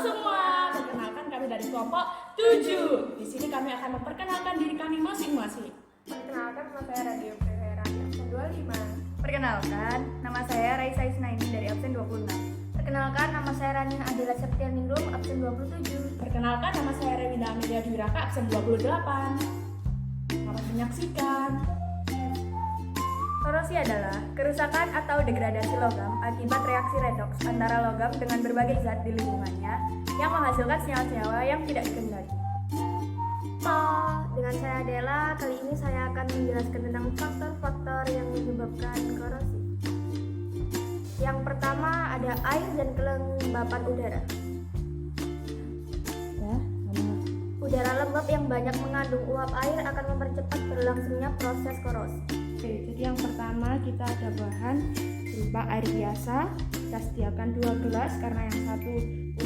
semua, perkenalkan kami dari kelompok 7. Di sini kami akan memperkenalkan diri kami masing-masing. Perkenalkan, nama saya Radio Prevera dari absen 25. Perkenalkan, nama saya Raisa Isnaini dari absen 26. Perkenalkan, nama saya Rani Adela Septianingrum, absen 27. Perkenalkan, nama saya Rewinda Amelia Dwiraka, absen 28. Selamat menyaksikan. Korosi adalah kerusakan atau degradasi logam akibat reaksi redoks antara logam dengan berbagai zat di lingkungannya yang menghasilkan senyawa-senyawa yang tidak dikendali. Dengan saya Adela, kali ini saya akan menjelaskan tentang faktor-faktor yang menyebabkan korosi. Yang pertama ada air dan kelembapan udara. Udara lembab yang banyak mengandung uap air akan mempercepat berlangsungnya proses korosi. Oke, jadi yang pertama kita ada bahan berupa air biasa. Kita sediakan 2 gelas karena yang satu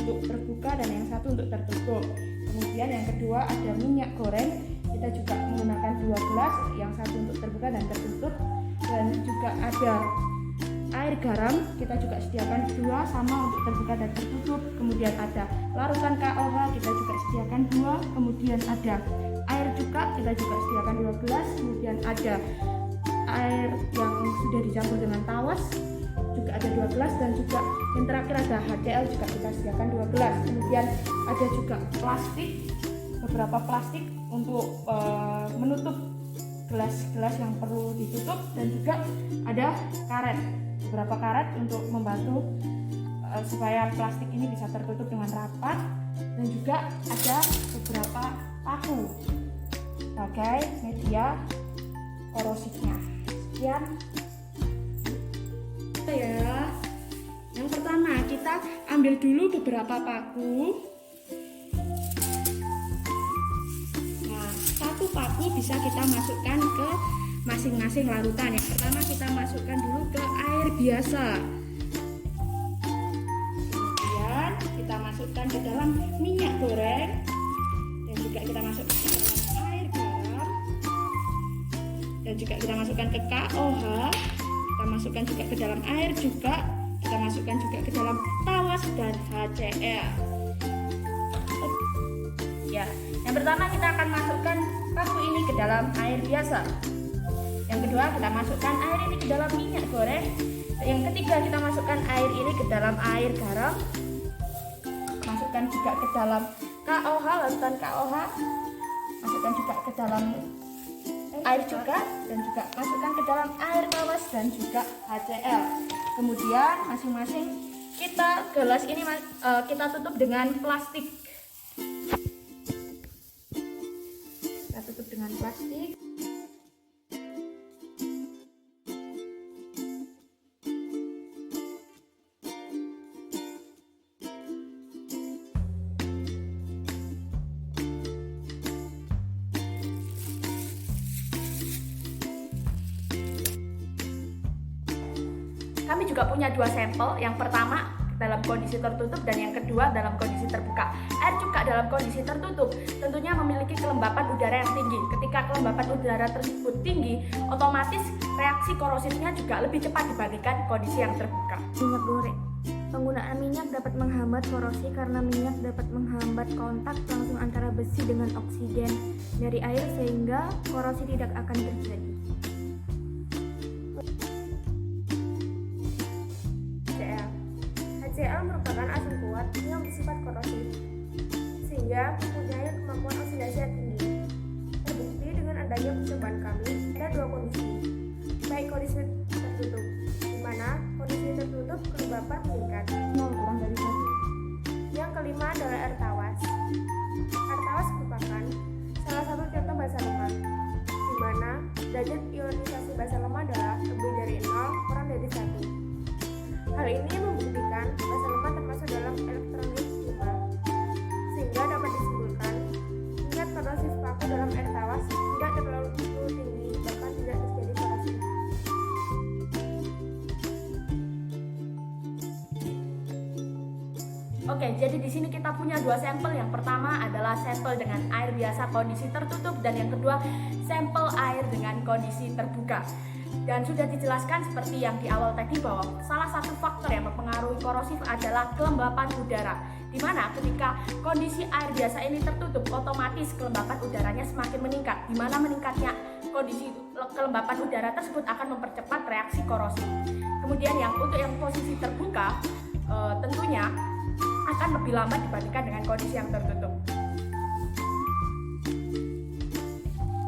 untuk terbuka dan yang satu untuk tertutup. Kemudian yang kedua ada minyak goreng. Kita juga menggunakan 2 gelas, yang satu untuk terbuka dan tertutup. Dan juga ada air garam, kita juga sediakan 2 sama untuk terbuka dan tertutup. Kemudian ada larutan KOH, kita juga sediakan 2. Kemudian ada air cuka, kita juga sediakan 2 gelas. Kemudian ada air yang sudah dicampur dengan tawas, juga ada 2 gelas. Dan juga yang terakhir ada HCl, juga kita sediakan 2 gelas. Kemudian ada juga plastik, beberapa plastik untuk menutup gelas-gelas yang perlu ditutup. Dan juga ada karet, beberapa karet untuk membantu supaya plastik ini bisa tertutup dengan rapat. Dan juga ada beberapa paku sebagai media korosifnya. Sekian ya. Yang pertama kita ambil dulu beberapa paku. Nah, satu paku bisa kita masukkan ke masing-masing larutan. Yang pertama kita masukkan dulu ke air biasa. Kemudian kita masukkan ke dalam minyak goreng. Dan juga kita masukkan ke dalam air garam. Dan juga kita masukkan ke KOH. Kita masukkan juga ke dalam air juga. Kita masukkan juga ke dalam tawas dan HCl. Ya, yang pertama kita akan masukkan paku ini ke dalam air biasa. Yang kedua kita masukkan air ini ke dalam minyak goreng. Yang ketiga kita masukkan air ini ke dalam air garam. Masukkan juga ke dalam KOH, larutan KOH. Masukkan juga ke dalam air juga, dan juga masukkan ke dalam air tawas dan juga HCl. Kemudian masing-masing gelas ini kita tutup dengan plastik. Kita tutup dengan plastik. Kami juga punya 2 sampel. Yang pertama dalam kondisi tertutup dan yang kedua dalam kondisi terbuka. Air cuka dalam kondisi tertutup tentunya memiliki kelembapan udara yang tinggi. Ketika kelembapan udara tersebut tinggi, otomatis reaksi korosifnya juga lebih cepat dibandingkan kondisi yang terbuka. Minyak goreng. Penggunaan minyak dapat menghambat korosi karena minyak dapat menghambat kontak langsung antara besi dengan oksigen dari air sehingga korosi tidak akan terjadi. HCl merupakan asam kuat yang bersifat korosif sehingga mempunyai kemampuan oksidasi yang tinggi. Terbukti dengan adanya percobaan kami ada 2 kondisi, baik kondisi tertutup, di mana kondisi tertutup kelembapan meningkat 0 kurang dari 1. Yang kelima adalah air tawas. Air tawas merupakan salah satu contoh basa lemah, di mana derajat ionisasi basa lemah adalah lebih dari 0 kurang dari 1. Hal ini membuktikan basa lemah termasuk dalam elektrolit 5, sehingga dapat disimpulkan tingkat korosif paku dalam air tawas tidak terlalu tinggi, bahkan tidak terjadi korosi. Oke, jadi di sini kita punya 2 sampel. Yang pertama adalah sampel dengan air biasa kondisi tertutup dan yang kedua sampel air dengan kondisi terbuka. Dan sudah dijelaskan seperti yang di awal tadi bahwa salah satu faktor yang mempengaruhi korosif adalah kelembapan udara. Di mana ketika kondisi air biasa ini tertutup, otomatis kelembapan udaranya semakin meningkat. Di mana meningkatnya kondisi kelembapan udara tersebut akan mempercepat reaksi korosif. Kemudian untuk yang posisi terbuka, tentunya akan lebih lambat dibandingkan dengan kondisi yang tertutup.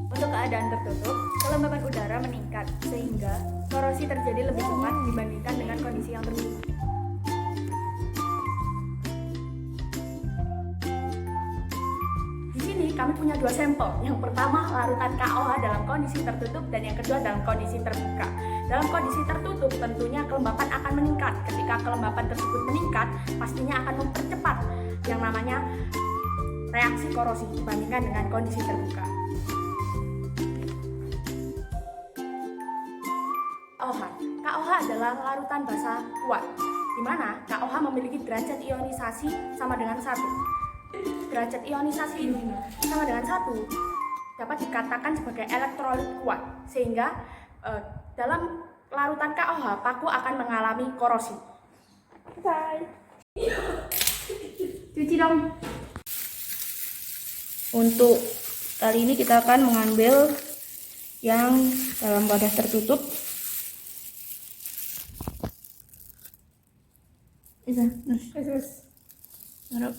Untuk keadaan tertutup, kelembapan udara meningkat sehingga korosi terjadi lebih cepat dibandingkan dengan kondisi yang terbuka. Di sini kami punya dua sampel. Yang pertama larutan KOH dalam kondisi tertutup dan yang kedua dalam kondisi terbuka. Dalam kondisi tertutup tentunya kelembapan akan meningkat. Ketika kelembapan tersebut meningkat, pastinya akan mempercepat yang namanya reaksi korosi dibandingkan dengan kondisi terbuka. KOH adalah larutan basa kuat, di mana KOH memiliki derajat ionisasi sama dengan 1. Derajat ionisasi ini sama dengan 1 dapat dikatakan sebagai elektrolit kuat, sehingga dalam larutan KOH paku akan mengalami korosi. Cuci dong. Untuk kali ini kita akan mengambil yang dalam wadah tertutup. Bisa, taruh.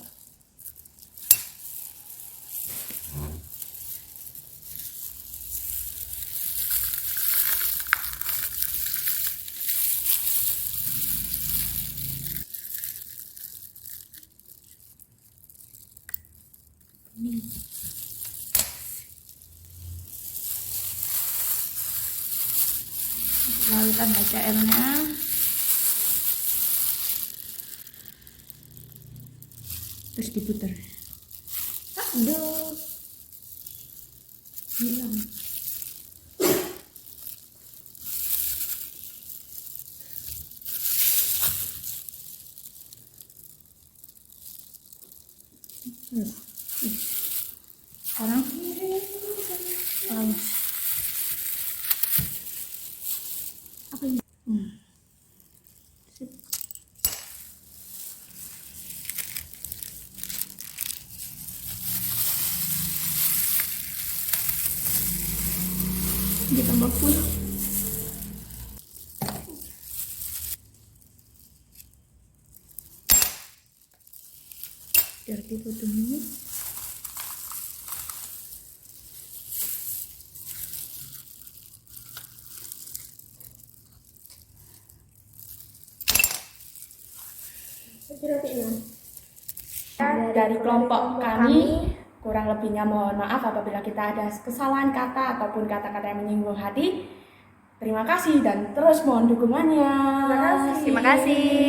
Larutan HCl-nya. Terus diputar. Aduh, hilang. Sekarang apa ini? Sip. Ditambah full. Biar dipotong ini. Dari kelompok kami, kurang lebihnya mohon maaf apabila kita ada kesalahan kata ataupun kata-kata yang menyinggung hati. Terima kasih dan terus mohon dukungannya. Terima kasih. Terima kasih.